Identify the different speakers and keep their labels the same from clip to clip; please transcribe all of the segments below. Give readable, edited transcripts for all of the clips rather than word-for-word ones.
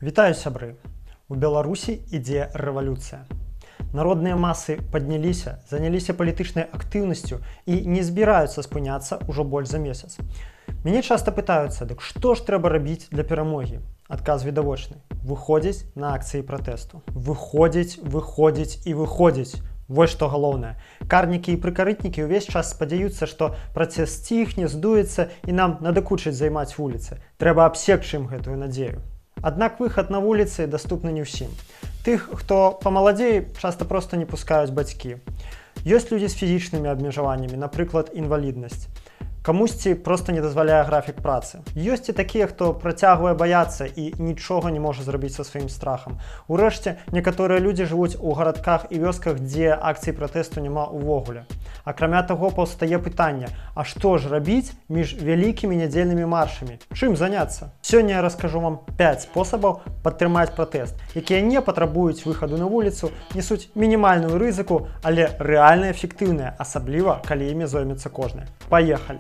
Speaker 1: Вітаю, сябры! У Беларусі ідзе рэвалюцыя. Народныя масы падняліся, заняліся палітычнай актыўнасцю і не збіраюцца спыняцца ўжо больш за месяц. Мяне часта пытаюцца, дык што ж трэба рабіць для перамогі? Адказ відавочны. Выходзіць на акцыі пратэсту. Выходзіць і выходзіць. Вось што галоўнае. Карнікі і прыкарытнікі ўвесь час спадзяюцца, што пратэст сціхне, здуецца і нам надакучыць займаць вуліцы. Трэба абсекчы ім гэтую надзею. Аднак выхад на вуліцы даступны не ўсім. Тых, хто памаладзее, часта проста не пускаюць бацькі. Ёсць людзі з фізічнымі абмежаваннямі, напрыклад, інваліднасць. Камусьці проста не дазваляе графік працы. Ёсць і такія, хто працягвае баяцца і нічога не можа зрабіць са сваім страхам. Урэшце, некаторыя людзі жывуць у гарадках і вёсках, дзе акцый пратэсту няма ўвогуле. Акрамя таго, паўстае пытанне, а што ж рабіць між вялікімі нядзельнымі маршамі? Чым заняцца? Сёння я раскажу вам 5 спосабаў падтрымаць пратэст, якія не патрабуюць выхаду на вуліцу, несуць мінімальную рызыку, але рэальна эфектыўныя, асабліва, калі імі зоймецца кожны. Паехалі!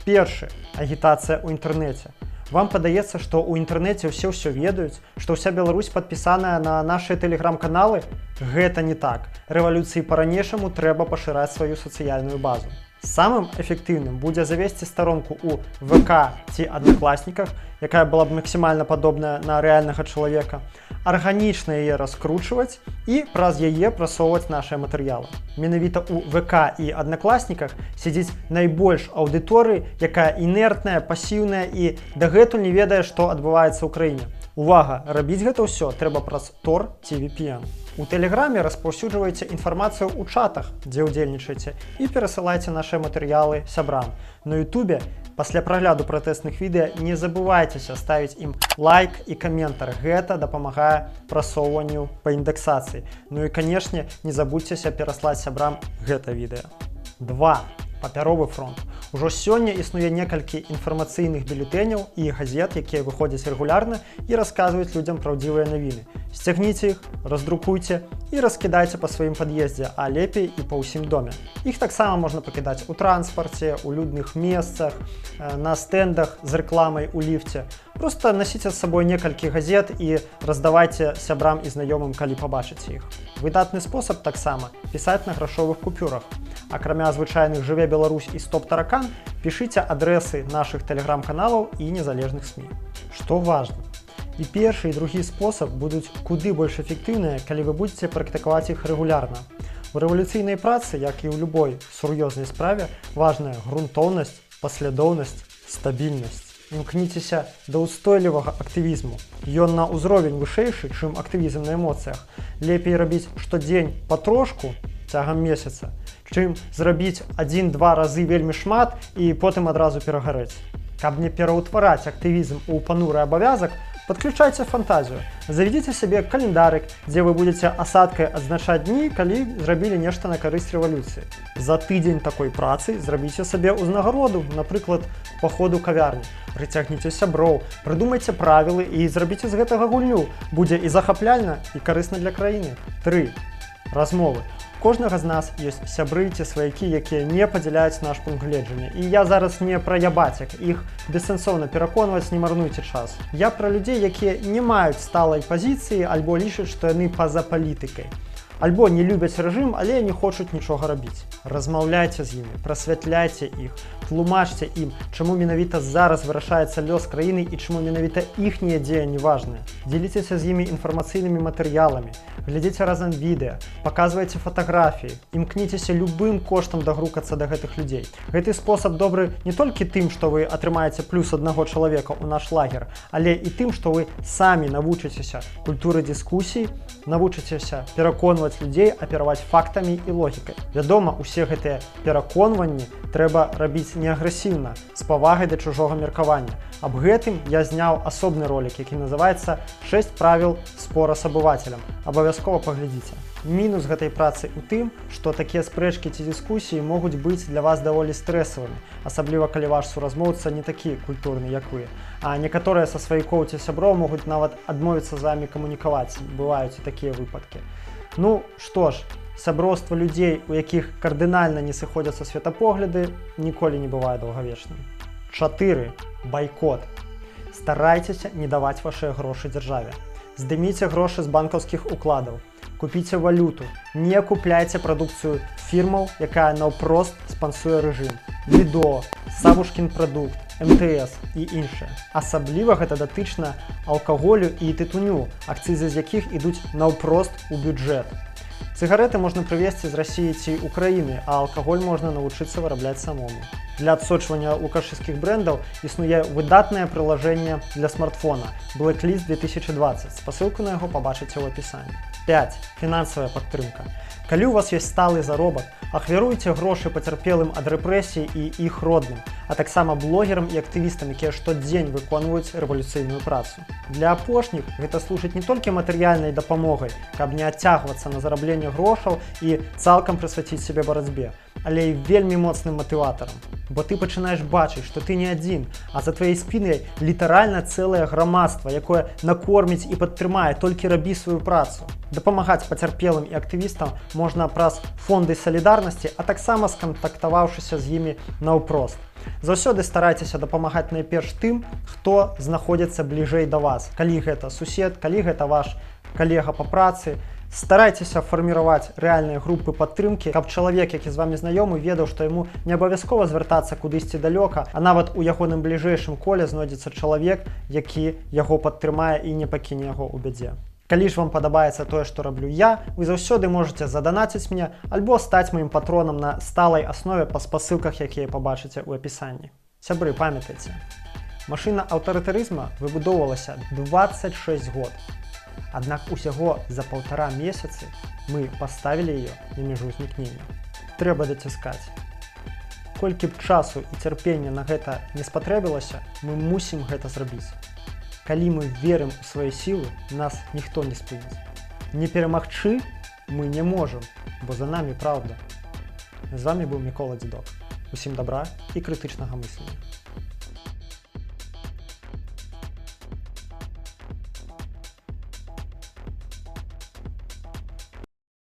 Speaker 1: Першы. Агітацыя ў інтэрнэце. Вам падаецца, што ў інтэрнэце ўсе ведаюць, што ўся Беларусь падпісаная на нашыя тэлеграм-каналы? Гэта не так. Рэвалюцыі па-ранейшаму трэба пашыраць сваю сацыяльную базу. Самым эфектыўным будзе завесці старонку ў ВК ці Аднакласніках, якая была б максімальна падобная на рэальнага чалавека, арганічна яе раскручваць і праз яе прасоўваць нашыя матэрыялы. Менавіта ў ВК і Аднакласніках сядзіць найбольш аўдыторыі, якая інертная, пасіўная і дагэтуль не ведае, што адбываецца ў краіне. Увага! Рабіць гэта ўсё трэба праз Tor ці VPN. У Тэлеграме распаўсюджвайце інфармацыю ў чатах, дзе ўдзельнічаеце, і перасылайце нашыя матэрыялы сябрам. На Ютубе пасля прагляду пратэсных відэа не забывайцеся ставіць ім лайк і каментар. Гэта дапамагае прасоўванню па індексацыі. Ну і, канешне, не забудзьцеся пераслаць сябрам гэта відэа. 2. Папяровы фронт. Ужо сёння існуе некалькі інфармацыйных бюлетэняў і газет, якія выходзяць рэгулярна і расказваюць людзям праўдзівыя навіны. Сцягніце іх, раздрукуйце і раскідайце па сваім пад'ездзе, а лепей і па ўсім доме. Іх таксама можна пакідаць у транспарце, у людных месцах, на стэндах з рэкламай у ліфце. Проста насіце з сабой некалькі газет і раздавайце сябрам і знаёмым, калі пабачыце іх. Выдатны спосаб таксама пісаць на грашовых купюрах. Акрамя звычайных «Жыве Беларусь» і «Стоп-таракан» пішыце адрэсы нашых тэлеграм-каналаў і незалежных СМІ. Што важна? І першы, і другі спосаб будуць куды больш эфектыўныя, калі вы будзеце практыкаваць іх рэгулярна. У рэвалюцыйнай працы, як і ў любой сур'ёзнай справе, важная грунтоўнасць, паслядоўнасць, стабільнасць. Імкніцеся да ўстойлівага актывізму. Ён на ўзровень вышэйшы, чым актывізм на эмоцыях. Лепей рабіць штодзень патрошку цягам месяца, чым зрабіць 1-2 разы вельмі шмат і потым адразу перагарэць. Каб не пераўтвараць актывізм у пануры абавязак, падключайце фантазію. Завядзіце сабе календарык, дзе вы будзеце асадкай адзначаць дні, калі зрабілі нешта на карысць рэвалюцыі. За тыдзень такой працы зрабіце сабе ўзнагароду, напрыклад, паходу кавярні. Прыцягніце сяброў, прыдумайце правілы і зрабіце з гэтага гульню. Будзе і захапляльна, і карысна для краіны. 3. Размовы. Кожнага з нас ёсць сябры ці сваякі, якія не падзяляюць наш пункт гледжання. І я зараз не пра ябацяк, іх бессэнсоўна пераконваць, не марнуйце час. Я пра людзей, якія не маюць сталай пазіцыі альбо лічаць, што яны па-за палітыкай. Альбо не любяць рэжым, але не хочуць нічога рабіць. Размаўляйце з імі, прасвятляйце іх, тлумачце ім, чаму менавіта зараз вырашаецца лёс краіны і чаму менавіта іхнія дзеянні важныя. Дзеліцеся з імі інфармацыйнымі матэрыяламі, глядзіце разам відэа, паказвайце фатаграфіі, імкніцеся любым коштам дагрукацца да гэтых людзей. Гэты спосаб добры не толькі тым, што вы атрымаеце плюс аднаго чалавека ў наш лагер, але і тым, што вы самі навучыцеся культуры дыскусій, навучыцеся пераконваць людзей, апераваць фактамі і логікай. Вядома, усе гэтыя пераконванні трэба рабіць не агрэсіўна, з павагай да чужога меркавання. Аб гэтым я зняў асобны ролік, які называецца «6 правіл спора з абывацелем». Абавязкова паглядзіце. Мінус гэтай працы ў тым, што такія спрэчкі ці дыскусіі могуць быць для вас даволі стрэсавымі, асабліва калі ваш суразмоўца не такі культурны, як вы. А некаторыя са сваякоў ці сяброў могуць нават адмовіцца з вамі камунікаваць. Бываюць і такія выпадкі. Ну, што ж, сяброўства людзей, у якіх кардынальна не сыходзяцца светапогляды, ніколі не бывае даўгавечным. 4. Байкот. Старайтеся не даваць вашыя грошы дзяржаве. Здыміце грошы з банкаўскіх укладаў. Купіце валюту. Не купляйце прадукцыю фірмаў, якая наўпрост спансуе рэжым. Лідо, Савушкін прадукт, МТС і іншыя. Асабліва гэта датычна алкаголю і тытуню, акцызы з якіх ідуць наўпрост у бюджэт. Цыгареты можна прывезці з Расіі ці Украіны, а алкаголь можна навучыцца вырабляць самому. Для адсочвання лукашыцкіх брэндаў існуе выдатнае прылажэнне для смартфона Blacklist 2020. Спасылку на яго пабачыце ў апісанні. 5. Фінансавая падтрымка. Калі у вас ёсць сталы заробак, ахвяруйце грошы пацярпелым ад рэпрэсій і іх родным, а таксама блогерам і актывістам, якія штодзень выконваюць рэвалюцыйную працу. Для апошніх гэта служыць не толькі матэрыяльнай дапамогай, каб не адцягвацца на зарабленне грошаў і цалкам прысвяціць сябе барацьбе, але і вельмі моцным матыватарам. Бо ты пачынаеш бачыць, што ты не адзін, а за тваёй спінай літаральна цэлае грамадства, якое накорміць і падтрымае, толькі рабі сваю працу. Дапамагаць пацярпелым і актывістам можна праз фонды салідарнасці, а таксама скантактаваўшыся з імі наўпрост. Заўсёды старайцеся дапамагаць найперш тым, хто знаходзіцца бліжэй да вас. Калі гэта сусед, калі гэта ваш калега па працы, старайцеся фарміраваць рэальныя групы падтрымкі, каб чалавек, які з вамі знаёмы, ведаў, што яму не абавязкова звяртацца кудысьці далёка, а нават у ягоным бліжэйшым коле знойдзецца чалавек, які яго падтрымае і не пакіне яго ў бядзе. Калі ж вам падабаецца тое, што раблю я, вы заўсёды можаце заданаціць мне альбо стаць маім патронам на сталай аснове па спасылках, якія пабачыце ў апісанні. Сябры, памятайце, машына аўтарытарызма выбудоўвалася 26 год. Аднак усяго за 1,5 месяцы мы паставілі яе на мяжу знікнення. Трэба даціскаць. Колькі б часу і цярпення на гэта не спатрэбілася, мы мусім гэта зрабіць. Калі мы верым у свае сілы, нас ніхто не спыніць. Не перамагчы мы не можам, бо за намі праўда. З вамі быў Мікола Дзідок. Усім дабра і крытычнага мыслення.